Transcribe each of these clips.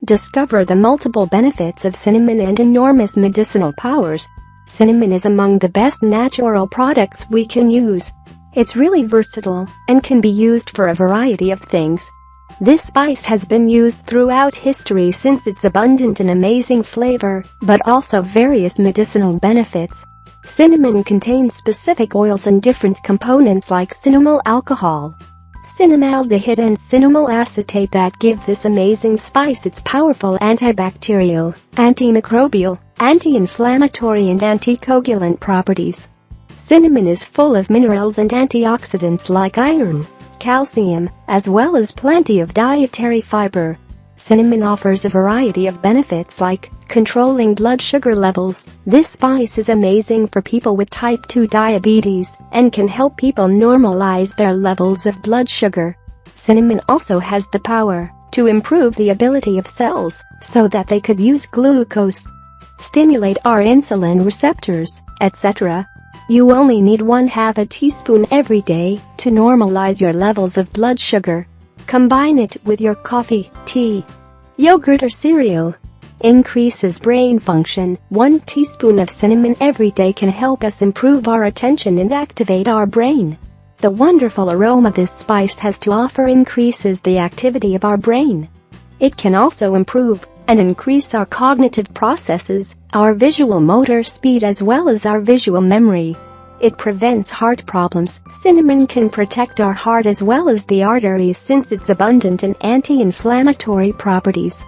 Discover the multiple benefits of cinnamon and enormous medicinal powers. Cinnamon is among the best natural products we can use. It's really versatile and can be used for a variety of things. This spice has been used throughout history since its abundant and amazing flavor, but also various medicinal benefits. Cinnamon contains specific oils and different components like cinnamyl alcohol, cinnamaldehyde and cinnamyl acetate that give this amazing spice its powerful antibacterial, antimicrobial, anti-inflammatory and anticoagulant properties. Cinnamon is full of minerals and antioxidants like iron, calcium, as well as plenty of dietary fiber. Cinnamon offers a variety of benefits like controlling blood sugar levels. This spice is amazing for people with type 2 diabetes and can help people normalize their levels of blood sugar. Cinnamon also has the power to improve the ability of cells so that they could use glucose, stimulate our insulin receptors, etc. You only need 1/2 teaspoon every day to normalize your levels of blood sugar. Combine it with your coffee, tea, yogurt or cereal. Increases brain function. 1 teaspoon of cinnamon every day can help us improve our attention and activate our brain. The wonderful aroma this spice has to offer increases the activity of our brain. It can also improve and increase our cognitive processes, our visual motor speed as well as our visual memory. It prevents heart problems. Cinnamon can protect our heart as well as the arteries since it's abundant in anti-inflammatory properties.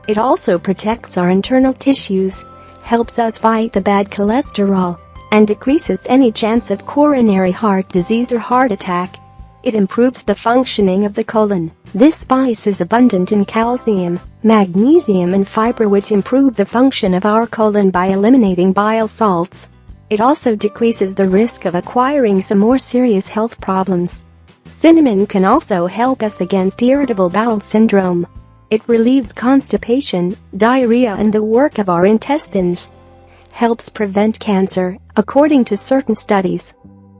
It also protects our internal tissues, helps us fight the bad cholesterol, and decreases any chance of coronary heart disease or heart attack. It improves the functioning of the colon. This spice is abundant in calcium, magnesium and fiber which improve the function of our colon by eliminating bile salts. It also decreases the risk of acquiring some more serious health problems. Cinnamon can also help us against irritable bowel syndrome. It relieves constipation, diarrhea and the work of our intestines. Helps prevent cancer, according to certain studies.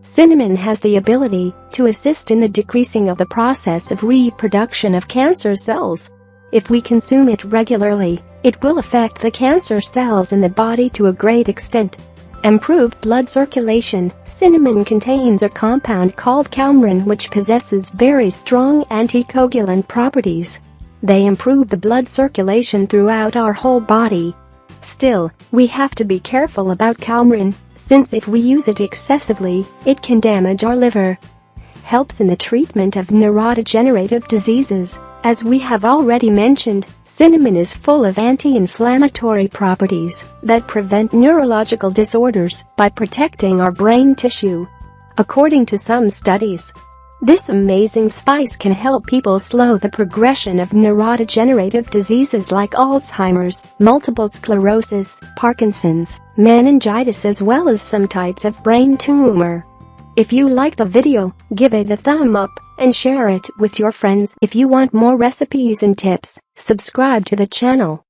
Cinnamon has the ability to assist in the decreasing of the process of reproduction of cancer cells. If we consume it regularly, it will affect the cancer cells in the body to a great extent. Improved blood circulation. Cinnamon contains a compound called coumarin which possesses very strong anticoagulant properties. They improve the blood circulation throughout our whole body. Still, we have to be careful about coumarin, since if we use it excessively, it can damage our liver. Helps in the treatment of neurodegenerative diseases. As we have already mentioned, cinnamon is full of anti-inflammatory properties that prevent neurological disorders by protecting our brain tissue. According to some studies, this amazing spice can help people slow the progression of neurodegenerative diseases like Alzheimer's, multiple sclerosis, Parkinson's, meningitis as well as some types of brain tumor. If you like the video, give it a thumb up and share it with your friends. If you want more recipes and tips, subscribe to the channel.